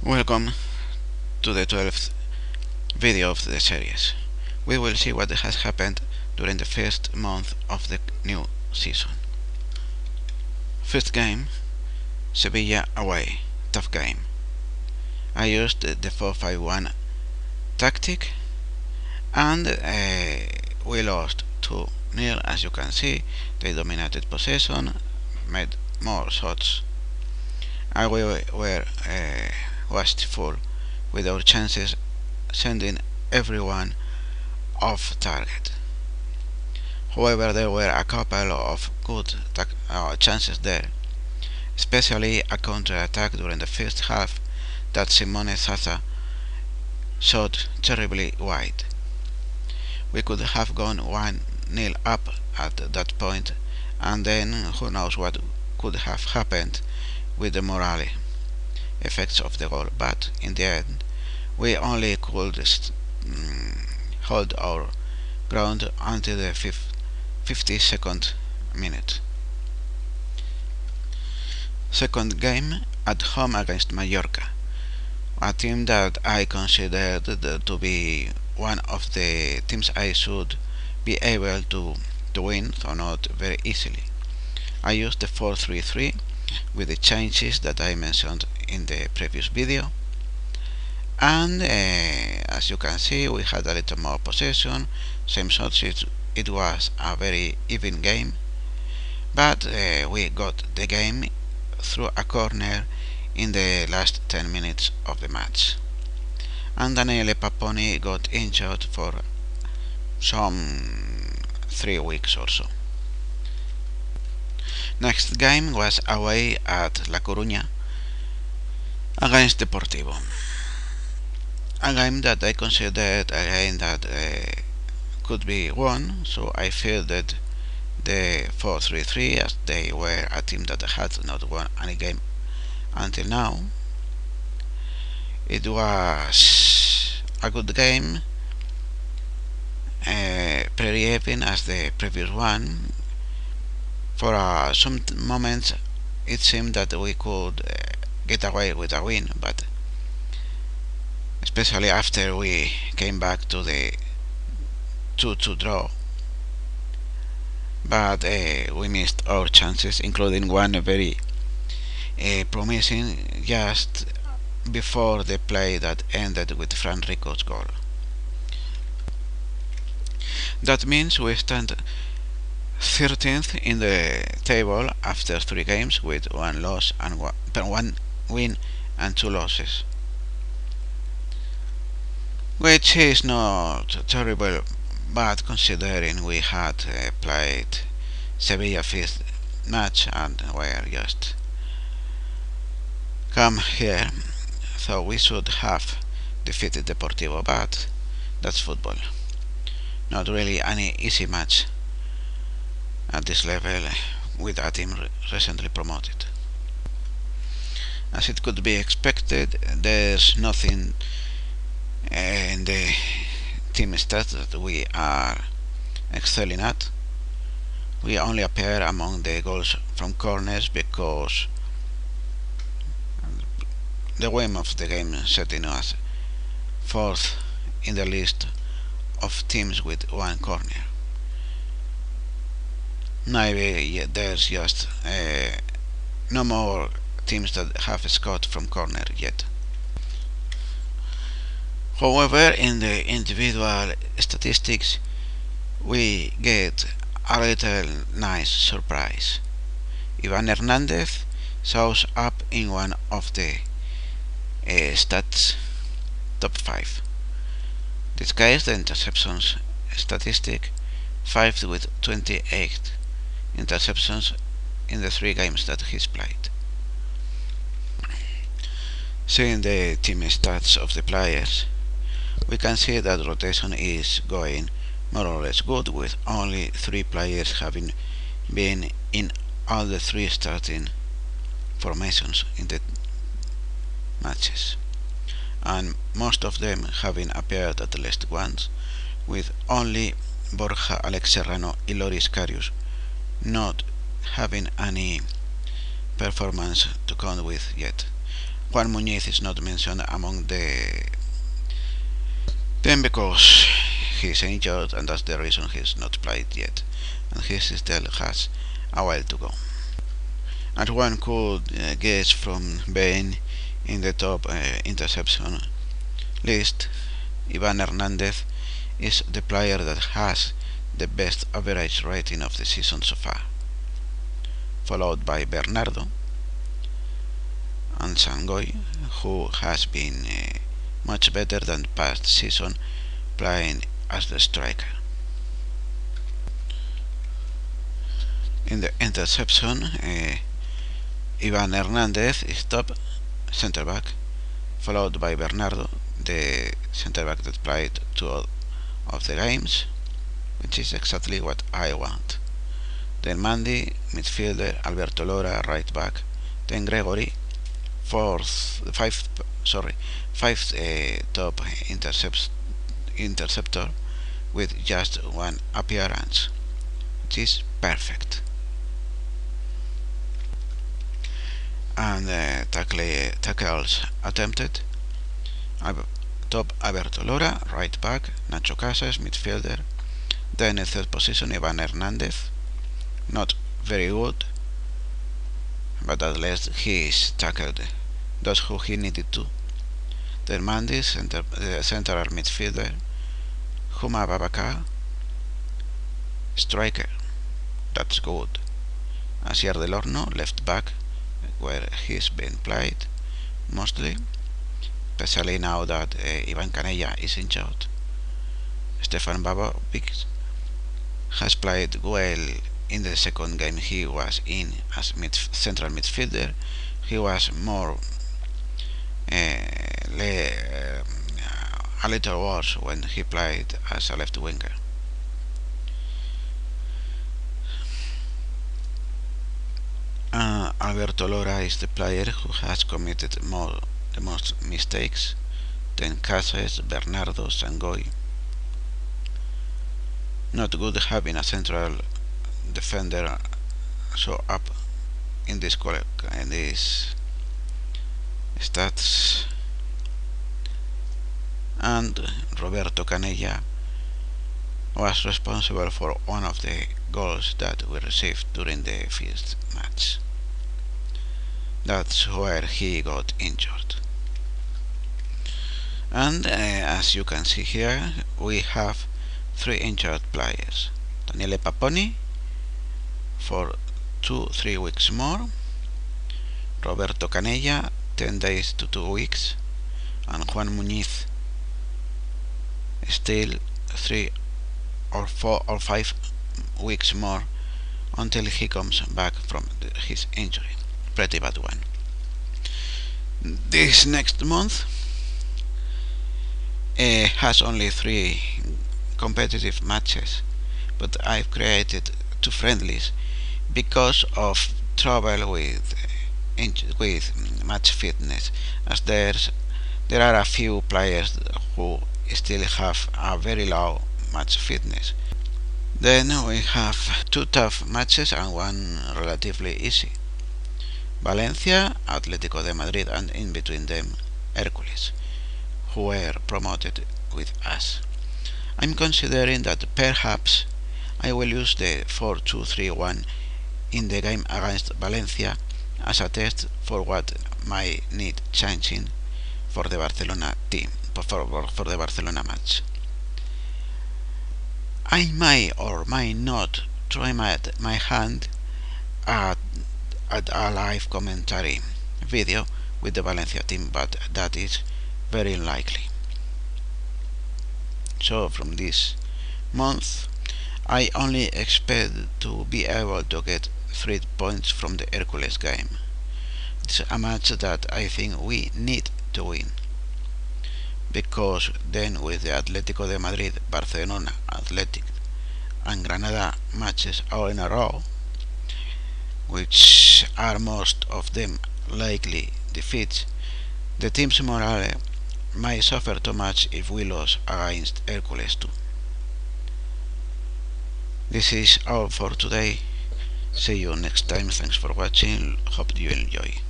Welcome to the 12th video of the series. We will see what has happened during the first month of the new season. First game, Sevilla away, tough game. I used the 4-5-1 tactic and we lost 2-0. As you can see, they dominated possession, made more shots, and we were wasteful with our chances, sending everyone off target. However, there were a couple of good chances there, especially a counter-attack during the first half that Simone Zaza shot terribly wide. We could have gone 1-0 up at that point, and then who knows what could have happened with the morale effects of the goal, but in the end we only could hold our ground until the 52nd minute. Second game, at home against Mallorca, a team that I considered to be one of the teams I should be able to win, though not very easily. I used the 4-3-3 with the changes that I mentioned in the previous video, and as you can see, we had a little more possession, same shots. It was a very even game, but we got the game through a corner in the last 10 minutes of the match, and Daniele Paponi got injured for some 3 weeks or so. Next game was away at La Coruña against Deportivo, a game that I considered a game that could be won, so I fielded the 4-3-3 as they were a team that had not won any game until now. It was a good game, pretty even as the previous one. For some moments it seemed that we could get away with a win, but especially after we came back to the 2-2 draw, but we missed our chances, including one very promising just before the play that ended with Fran Rico's goal. That means we stand 13th in the table after 3 games with 1 loss and 1 win and 2 losses, which is not terrible, but considering we had played Sevilla fifth match and were just come here, so we should have defeated Deportivo, but that's football. Not really any easy match at this level with a team recently promoted. As it could be expected, there's nothing in the team stats that we are excelling at. We only appear among the goals from corners because the whim of the game setting us 4th in the list of teams with 1 corner. Maybe there's just no more teams that have scored from corner yet. However, in the individual statistics we get a little nice surprise. Ivan Hernandez shows up in one of the stats top 5. This case the interceptions statistic, 5 with 28 interceptions in the 3 games that he's played. Seeing the team stats of the players, we can see that rotation is going more or less good, with only 3 players having been in all the 3 starting formations in the matches, and most of them having appeared at least once, with only Borja, Alex Serrano and Loris Karius not having any performance to count with yet. Juan Muñiz is not mentioned among them because he's injured, and that's the reason he's not played yet, and he still has a while to go. And one could guess from being in the top interception list, Ivan Hernandez is the player that has the best average rating of the season so far, followed by Bernardo and Sangoy, who has been much better than past season playing as the striker. In the interception, Ivan Hernandez is top center back, followed by Bernardo, the center back that played two of the games, which is exactly what I want. Then Mandy, midfielder, Alberto Lora, right back, then Gregory, fifth top interceptor with just one appearance, which is perfect. And tackles attempted, top Alberto Lora, right back, Nacho Casas, midfielder, then in third position Ivan Hernandez, not very good, but at least he is tackled those who he needed to. Then Mandy, central midfielder, Huma Babaka, striker, that's good. Asier del Horno, left back, where he's been played mostly, especially now that Ivan Canella is injured. Stefan Babovic has played well in the second game he was in as central midfielder. He was more a little worse when he played as a left winger. Alberto Lora is the player who has committed the most mistakes, then Cases, Bernardo, Sangoy. Not good having a central defender so up in this stats. And Roberto Canella was responsible for one of the goals that we received during the first match. That's where he got injured. And as you can see here, we have 3 injured players. Daniele Paponi for 2-3 weeks more, Roberto Canella 10 days to 2 weeks, and Juan Muñiz still 3 or 4 or 5 weeks more until he comes back from his injury. Pretty bad one. This next month has only 3 competitive matches, but I've created 2 friendlies because of trouble with match fitness, as there are a few players who still have a very low match fitness. Then we have 2 tough matches and 1 relatively easy. Valencia, Atlético de Madrid, and in between them Hércules, who were promoted with us. I'm considering that perhaps I will use the 4-2-3-1 in the game against Valencia as a test for what might need changing for the Barcelona team, for the Barcelona match. I may or may not try my hand at a live commentary video with the Valencia team, but that is very unlikely. So from this month I only expect to be able to get 3 points from the Hércules game. It's a match that I think we need to win, because then with the Atlético de Madrid, Barcelona, Athletic and Granada matches all in a row, which are most of them likely defeats, the team's morale might suffer too much if we lose against Hércules too. This is all for today. See you next time. Thanks for watching. Hope you enjoy.